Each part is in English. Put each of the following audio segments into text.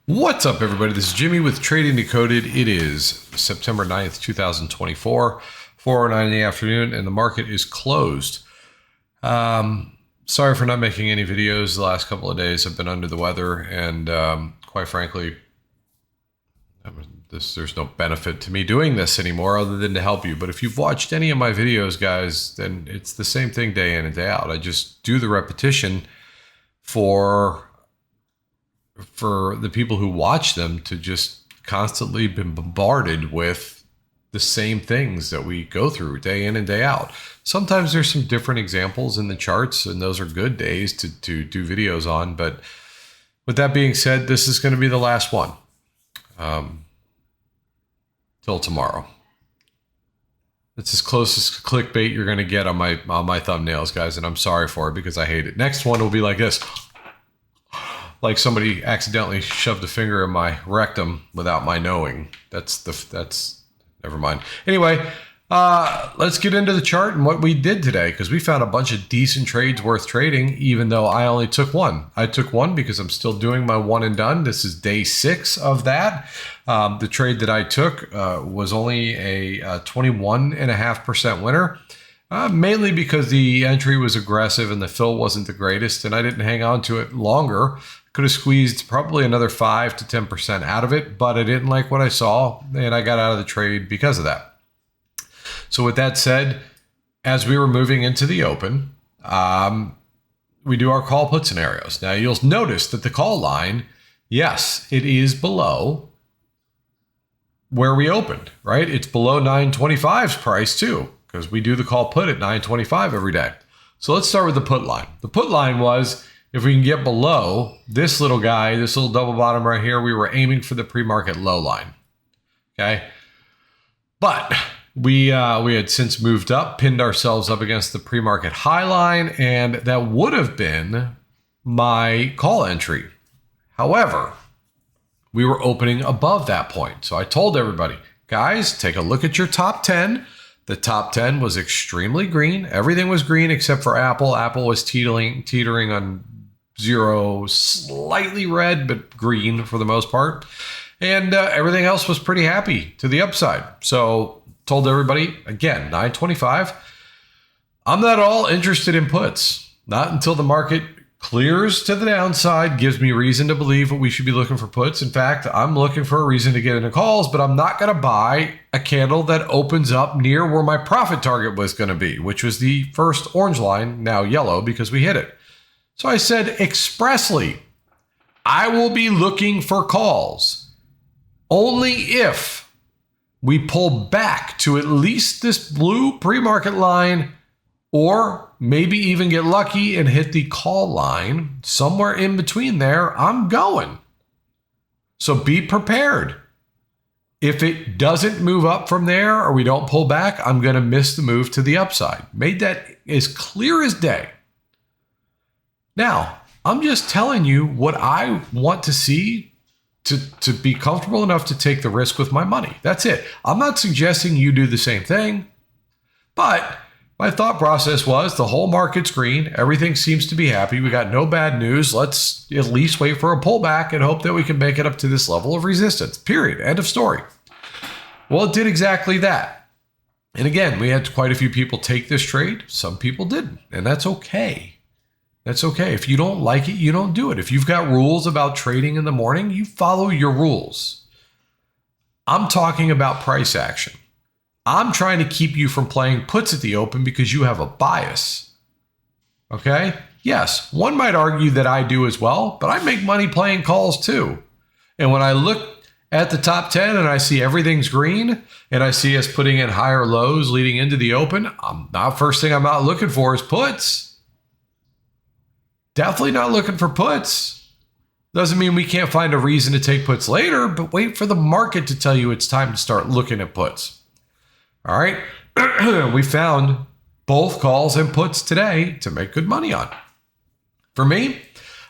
What's up, everybody? This is Jimmy with Trading Decoded. It is September 9th, 2024, 4:09 in the afternoon, and the market is closed. Sorry for not making any videos the last couple of days. I've been under the weather, and quite frankly, there's no benefit to me doing this anymore other than to help you. But if you've watched any of my videos, guys, then it's the same thing day in and day out. I just do the repetition for the people who watch them to just constantly be bombarded with the same things that we go through day in and day out. Sometimes there's some different examples in the charts, and those are good days to do videos on. But with that being said, this is going to be the last one till tomorrow. It's as close as clickbait you're going to get on my thumbnails, guys, and I'm sorry for it because I hate it. Next one will be like this. Like somebody accidentally shoved a finger in my rectum without my knowing. That's never mind. Anyway, let's get into the chart and what we did today, because we found a bunch of decent trades worth trading, even though I only took one. I took one because I'm still doing my one and done. This is day 6 of that. The trade that I took was only a 21.5% winner. Mainly because the entry was aggressive and the fill wasn't the greatest, and I didn't hang on to it longer. Could have squeezed probably another 5 to 10% out of it, but I didn't like what I saw, and I got out of the trade because of that. So with that said, as we were moving into the open, we do our call put scenarios. Now you'll notice that the call line, yes, it is below where we opened, right? It's below 925's price too, because we do the call put at 925 every day. So let's start with the put line. The put line was, if we can get below this little guy, this little double bottom right here, we were aiming for the pre-market low line. Okay. But we had since moved up, pinned ourselves up against the pre-market high line, and that would have been my call entry. However, we were opening above that point. So I told everybody, guys, take a look at your top 10. The top 10 was extremely green. Everything was green except for Apple. Apple was teetering on 0, slightly red, but green for the most part. And everything else was pretty happy to the upside. So told everybody, again, 925. I'm not all interested in puts. Not until the market clears to the downside, gives me reason to believe that we should be looking for puts. In fact, I'm looking for a reason to get into calls, but I'm not going to buy a candle that opens up near where my profit target was going to be, which was the first orange line, now yellow, because we hit it. So I said expressly, I will be looking for calls only if we pull back to at least this blue pre-market line, or maybe even get lucky and hit the call line. Somewhere in between there, I'm going. So be prepared. If it doesn't move up from there or we don't pull back, I'm going to miss the move to the upside. Made that as clear as day. Now, I'm just telling you what I want to see to be comfortable enough to take the risk with my money. That's it. I'm not suggesting you do the same thing, but my thought process was the whole market's green. Everything seems to be happy. We got no bad news. Let's at least wait for a pullback and hope that we can make it up to this level of resistance. Period. End of story. Well, it did exactly that. And again, we had quite a few people take this trade. Some people didn't, and that's okay. That's okay. If you don't like it, you don't do it. If you've got rules about trading in the morning, you follow your rules. I'm talking about price action. I'm trying to keep you from playing puts at the open because you have a bias. Okay? Yes, one might argue that I do as well, but I make money playing calls too. And when I look at the top 10 and I see everything's green and I see us putting in higher lows leading into the open, first thing I'm not looking for is puts. Definitely not looking for puts. Doesn't mean we can't find a reason to take puts later, but wait for the market to tell you it's time to start looking at puts. All right. We found both calls and puts today to make good money on. For me,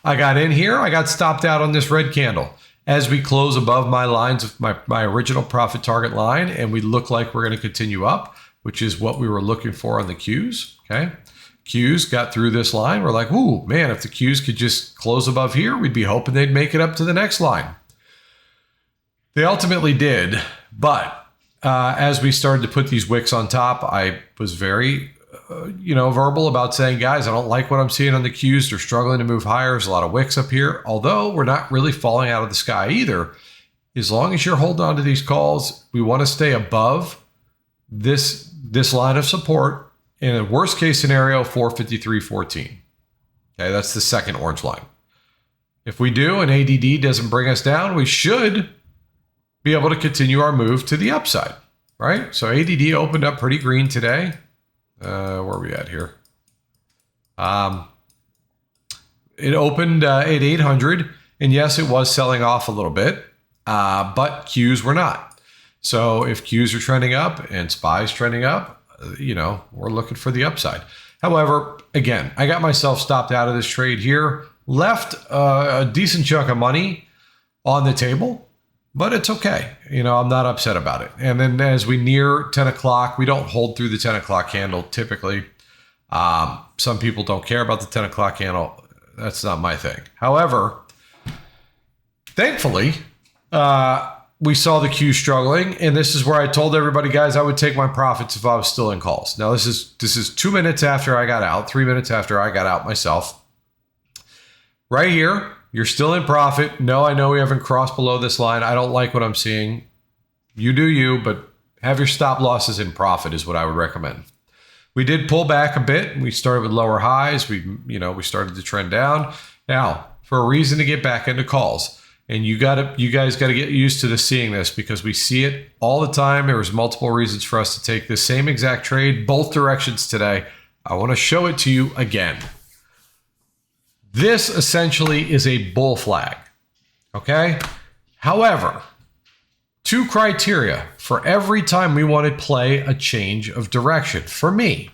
I got in here. I got stopped out on this red candle. As we close above my lines of my original profit target line, and we look like we're going to continue up, which is what we were looking for on the Qs. Okay. Qs got through this line. We're like, ooh, man, if the Qs could just close above here, we'd be hoping they'd make it up to the next line. They ultimately did, but as we started to put these wicks on top, I was very, verbal about saying, guys, I don't like what I'm seeing on the Qs. They're struggling to move higher. There's a lot of wicks up here, although we're not really falling out of the sky either. As long as you're holding on to these calls, we want to stay above this line of support. In a worst case scenario, 453.14. Okay, that's the second orange line. If we do and ADD doesn't bring us down, we should be able to continue our move to the upside, right? So ADD opened up pretty green today. Where are we at here? It opened at 800, and yes, it was selling off a little bit, but Qs were not. So if Qs are trending up and SPY's trending up, we're looking for the upside. However, again, I got myself stopped out of this trade here, left a decent chunk of money on the table, but it's okay. I'm not upset about it. And then as we near 10 o'clock, we don't hold through the 10 o'clock candle typically. Some people don't care about the 10 o'clock candle. That's not my thing. However, thankfully, we saw the Q struggling, and this is where I told everybody, guys, I would take my profits if I was still in calls. Now, this is 2 minutes after I got out, 3 minutes after I got out myself. Right here, you're still in profit. No, I know we haven't crossed below this line. I don't like what I'm seeing. You do you, but have your stop losses in profit is what I would recommend. We did pull back a bit. We started with lower highs. We started to trend down. Now, for a reason to get back into calls. And you guys got to get used to seeing this because we see it all the time. There was multiple reasons for us to take the same exact trade, both directions today. I want to show it to you again. This essentially is a bull flag, okay? However, 2 criteria for every time we want to play a change of direction. For me,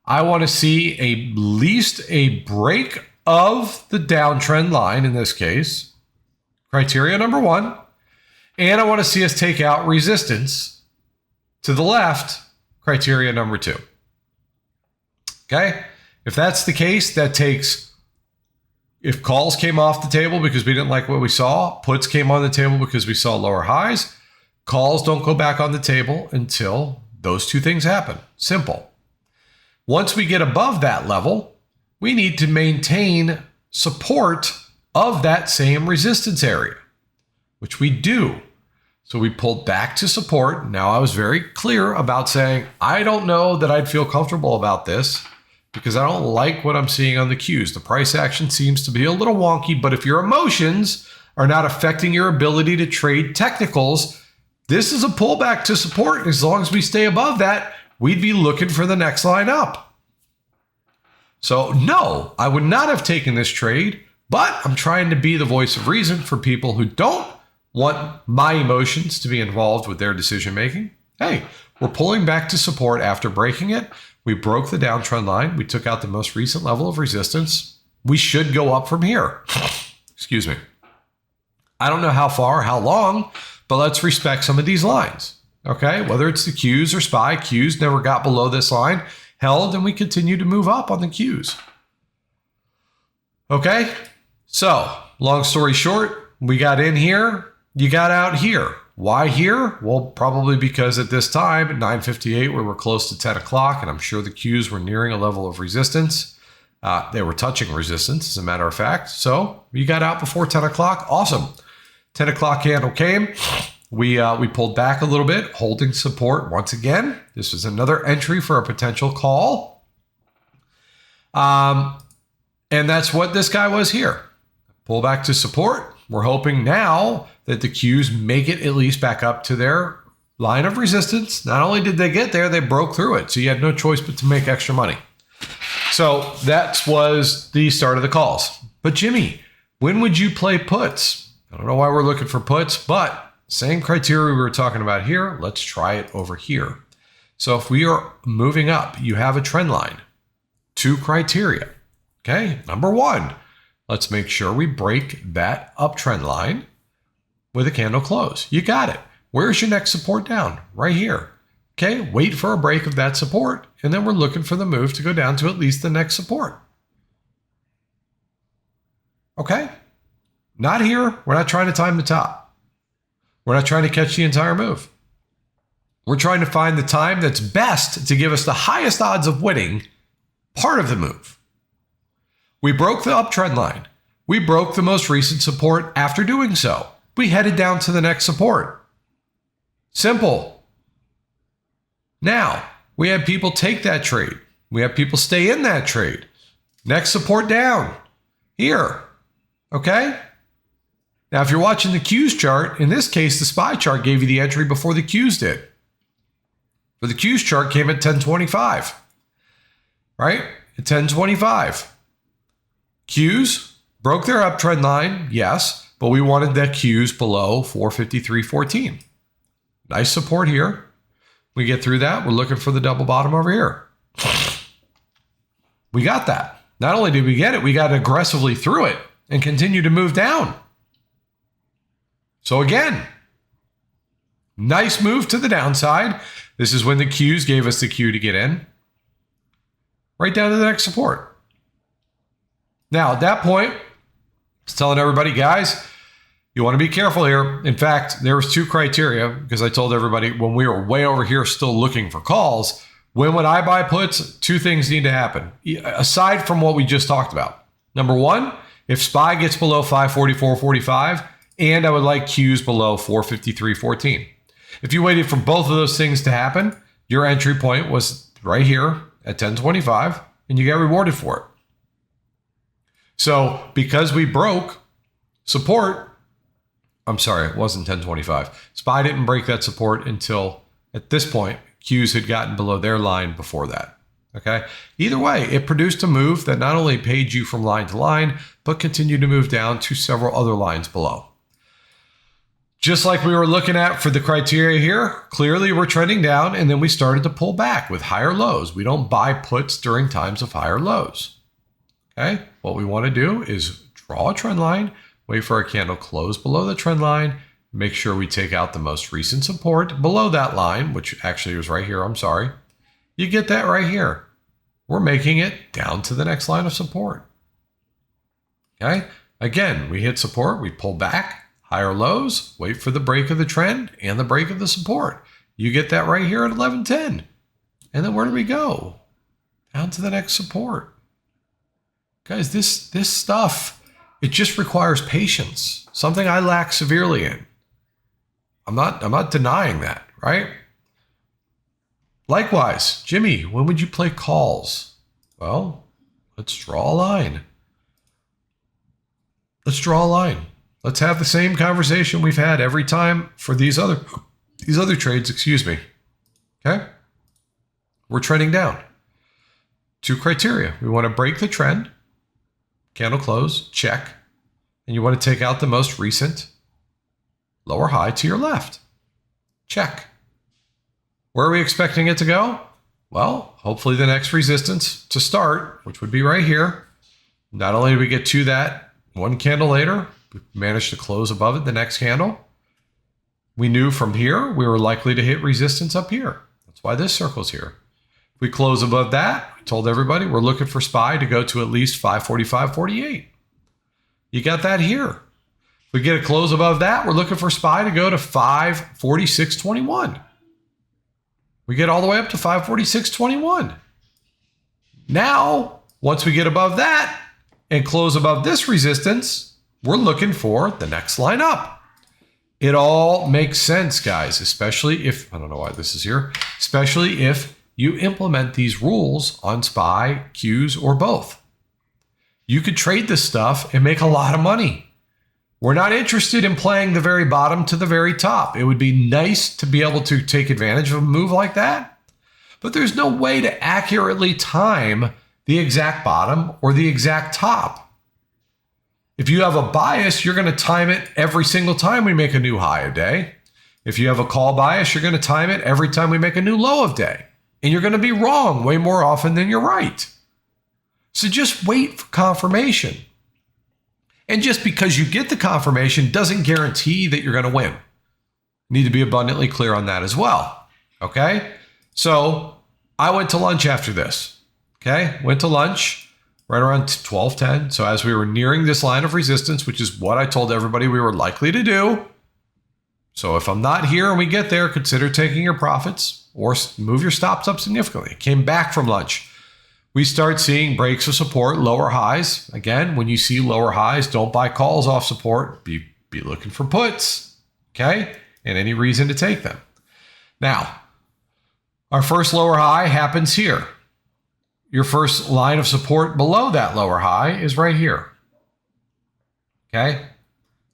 I want to see at least a break of the downtrend line in this case. Criteria number 1. And I want to see us take out resistance to the left. Criteria number 2. Okay? If that's the case, that takes, if calls came off the table because we didn't like what we saw, puts came on the table because we saw lower highs, calls don't go back on the table until those 2 things happen. Simple. Once we get above that level, we need to maintain support of that same resistance area, which we do. So we pulled back to support. Now, I was very clear about saying, I don't know that I'd feel comfortable about this because I don't like what I'm seeing on the Qs. The price action seems to be a little wonky, but if your emotions are not affecting your ability to trade technicals, this is a pullback to support. As long as we stay above that, we'd be looking for the next line up. So no, I would not have taken this trade. But I'm trying to be the voice of reason for people who don't want my emotions to be involved with their decision making. Hey, we're pulling back to support after breaking it. We broke the downtrend line. We took out the most recent level of resistance. We should go up from here. Excuse me. I don't know how far, how long, but let's respect some of these lines. Okay, whether it's the Qs or SPY, Qs never got below this line, held, and we continue to move up on the Qs. Okay. So, long story short, we got in here, you got out here. Why here? Well, probably because at this time, at 9:58, we were close to 10 o'clock, and I'm sure the Qs were nearing a level of resistance. They were touching resistance, as a matter of fact. So, you got out before 10 o'clock. Awesome. 10 o'clock candle came. We pulled back a little bit, holding support once again. This was another entry for a potential call. And that's what this guy was here. Pull back to support. We're hoping now that the Qs make it at least back up to their line of resistance. Not only did they get there, they broke through it. So you had no choice but to make extra money. So that was the start of the calls. But Jimmy, when would you play puts? I don't know why we're looking for puts, but same criteria we were talking about here. Let's try it over here. So if we are moving up, you have a trend line. 2 criteria. Okay, number 1. Let's make sure we break that uptrend line with a candle close. You got it. Where's your next support down? Right here. Okay, wait for a break of that support, and then we're looking for the move to go down to at least the next support. Okay? Not here. We're not trying to time the top. We're not trying to catch the entire move. We're trying to find the time that's best to give us the highest odds of winning part of the move. We broke the uptrend line. We broke the most recent support after doing so. We headed down to the next support. Simple. Now, we had people take that trade. We have people stay in that trade. Next support down. Here. Okay? Now, if you're watching the Qs chart, in this case, the SPY chart gave you the entry before the Qs did. But the Qs chart came at 1025. Right? At 1025. Qs broke their uptrend line, yes, but we wanted the Qs below 453.14. Nice support here. We get through that. We're looking for the double bottom over here. We got that. Not only did we get it, we got aggressively through it and continue to move down. So again, nice move to the downside. This is when the Qs gave us the cue to get in. Right down to the next support. Now, at that point, I was telling everybody, guys, you want to be careful here. In fact, there was two criteria because I told everybody when we were way over here still looking for calls, when would I buy puts? Two things need to happen, aside from what we just talked about. Number one, if SPY gets below 544.45, and I would like Qs below 453.14. If you waited for both of those things to happen, your entry point was right here at 1025, and you got rewarded for it. So because we broke support, I'm sorry, it wasn't 1025. SPY didn't break that support until at this point, Qs had gotten below their line before that. Okay. Either way, it produced a move that not only paid you from line to line, but continued to move down to several other lines below. Just like we were looking at for the criteria here, clearly we're trending down and then we started to pull back with higher lows. We don't buy puts during times of higher lows. Okay. What we want to do is draw a trend line, wait for our candle close below the trend line, make sure we take out the most recent support below that line, which actually was right here. I'm sorry. You get that right here. We're making it down to the next line of support. Okay. Again, we hit support, we pull back, higher lows, wait for the break of the trend and the break of the support. You get that right here at 1110. And then where do we go? Down to the next support. Guys, this stuff, it just requires patience. Something I lack severely in. I'm not denying that, right? Likewise, Jimmy, when would you play calls? Well, let's draw a line. Let's draw a line. Let's have the same conversation we've had every time for these other trades, excuse me. Okay? We're trending down. Two criteria. We want to break the trend. Candle close, check. And you want to take out the most recent lower high to your left. Check. Where are we expecting it to go? Well, hopefully the next resistance to start, which would be right here. Not only did we get to that one candle later, we managed to close above it the next candle. We knew from here we were likely to hit resistance up here. That's why this circle's here. If we close above that, I told everybody we're looking for SPY to go to at least 545.48. You got that here. If we get a close above that, we're looking for SPY to go to 546.21. We get all the way up to 546.21. Now, once we get above that and close above this resistance, we're looking for the next line up. It all makes sense, guys, especially if, I don't know why this is here, especially if you implement these rules on SPY, Qs, or both. You could trade this stuff and make a lot of money. We're not interested in playing the very bottom to the very top. It would be nice to be able to take advantage of a move like that, but there's no way to accurately time the exact bottom or the exact top. If you have a bias, you're going to time it every single time we make a new high of day. If you have a call bias, you're going to time it every time we make a new low of day. And you're going to be wrong way more often than you're right. So just wait for confirmation. And just because you get the confirmation doesn't guarantee that you're going to win. Need to be abundantly clear on that as well. Okay? So I went to lunch after this. Okay? Went to lunch right around 12:10. So as we were nearing this line of resistance, which is what I told everybody we were likely to do, So if I'm not here and we get there, consider taking your profits or move your stops up significantly. It came back from lunch. We start seeing breaks of support, lower highs. Again, when you see lower highs, don't buy calls off support. Be looking for puts, okay? And any reason to take them. Now, our first lower high happens here. Your first line of support below that lower high is right here, okay?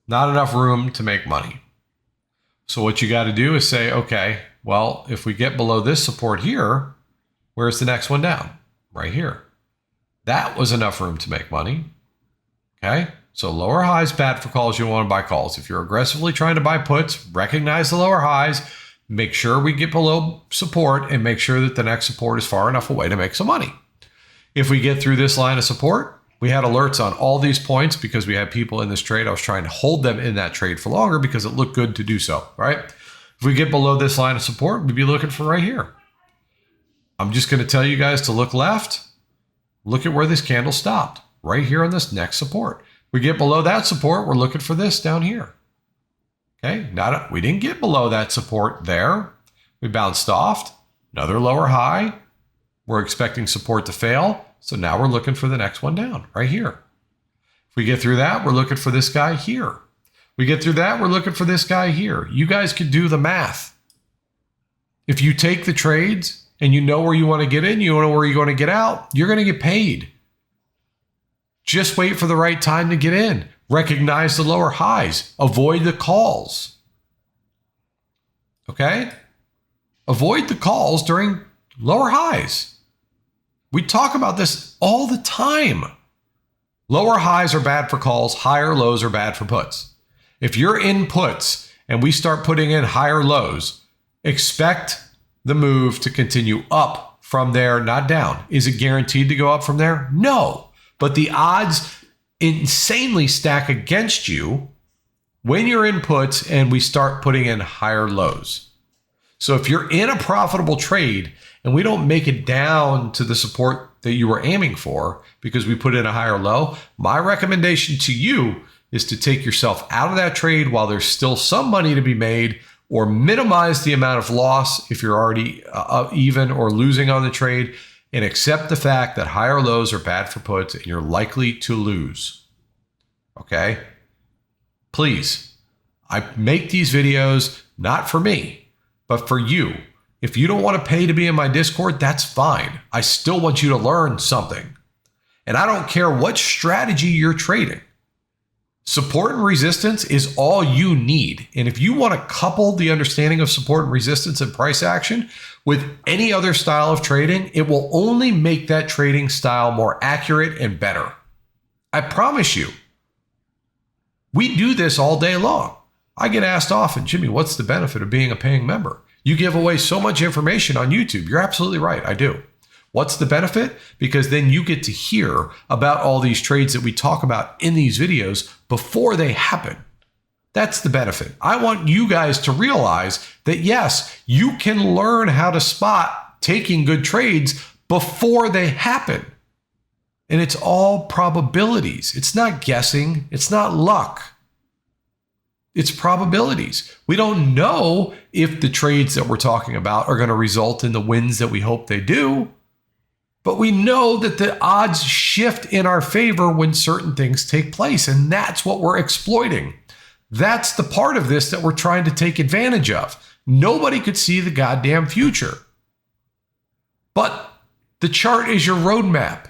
Not enough room to make money. So what you got to do is say, okay, well, if we get below this support here, where's the next one down? Right here. That was enough room to make money. Okay. So lower highs bad for calls. You don't want to buy calls. If you're aggressively trying to buy puts, recognize the lower highs, make sure we get below support and make sure that the next support is far enough away to make some money. If we get through this line of support, we had alerts on all these points because we had people in this trade. I was trying to hold them in that trade for longer because it looked good to do so, right? If we get below this line of support, we'd be looking for right here. I'm just going to tell you guys to look left. Look at where this candle stopped, right here on this next support. We get below that support, we're looking for this down here. Okay, we didn't get below that support there. We bounced off, another lower high. We're expecting support to fail, so now we're looking for the next one down, right here. If we get through that, we're looking for this guy here. We get through that, we're looking for this guy here. You guys can do the math. If you take the trades, and you know where you want to get in, you know where you're going to get out, you're going to get paid. Just wait for the right time to get in. Recognize the lower highs. Avoid the calls. Okay? Avoid the calls during lower highs. We talk about this all the time. Lower highs are bad for calls. Higher lows are bad for puts. If you're in puts and we start putting in higher lows, expect the move to continue up from there, not down. Is it guaranteed to go up from there? No. But the odds insanely stack against you when you're in puts and we start putting in higher lows. So if you're in a profitable trade and we don't make it down to the support that you were aiming for because we put in a higher low, my recommendation to you is to take yourself out of that trade while there's still some money to be made, or minimize the amount of loss if you're already even or losing on the trade, and accept the fact that higher lows are bad for puts and you're likely to lose. Okay? Please, I make these videos not for me, but for you. If you don't want to pay to be in my Discord, that's fine. I still want you to learn something. And I don't care what strategy you're trading. Support and resistance is all you need. And if you want to couple the understanding of support and resistance and price action with any other style of trading, it will only make that trading style more accurate and better. I promise you. We do this all day long. I get asked often, Jimmy, what's the benefit of being a paying member? You give away so much information on YouTube. You're absolutely right. I do. What's the benefit? Because then you get to hear about all these trades that we talk about in these videos before they happen. That's the benefit. I want you guys to realize that, yes, you can learn how to spot taking good trades before they happen. And it's all probabilities. It's not guessing. It's not luck. It's probabilities. We don't know if the trades that we're talking about are going to result in the wins that we hope they do. But we know that the odds shift in our favor when certain things take place. And that's what we're exploiting. That's the part of this that we're trying to take advantage of. Nobody could see the goddamn future. But the chart is your roadmap.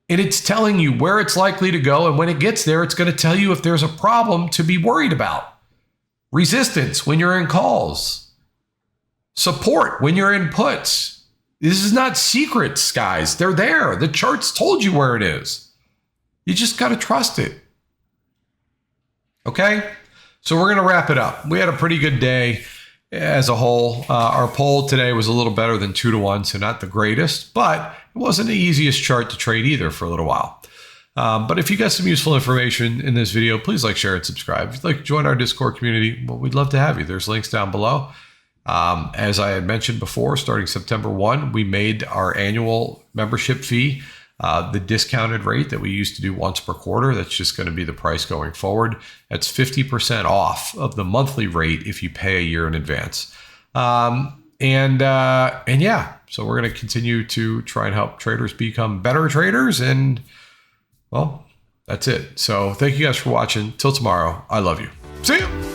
And it's telling you where it's likely to go. And when it gets there, it's going to tell you if there's a problem to be worried about. Resistance when you're in calls. Support when you're in puts. This is not secrets, guys. They're there. The chart's told you where it is. You just got to trust it. Okay? So we're going to wrap it up. We had a pretty good day as a whole. Our poll today was a little better than 2-1, so not the greatest, but it wasn't the easiest chart to trade either for a little while. But if you got some useful information in this video, please like, share, and subscribe. If you'd like to join our Discord community, well, we'd love to have you. There's links down below. As I had mentioned before, starting September 1, we made our annual membership fee The discounted rate that we used to do once per quarter, that's just going to be the price going forward. That's 50% off of the monthly rate if you pay a year in advance. And yeah, so we're going to continue to try and help traders become better traders. And well, that's it. So thank you guys for watching. Till tomorrow, I love you. See you.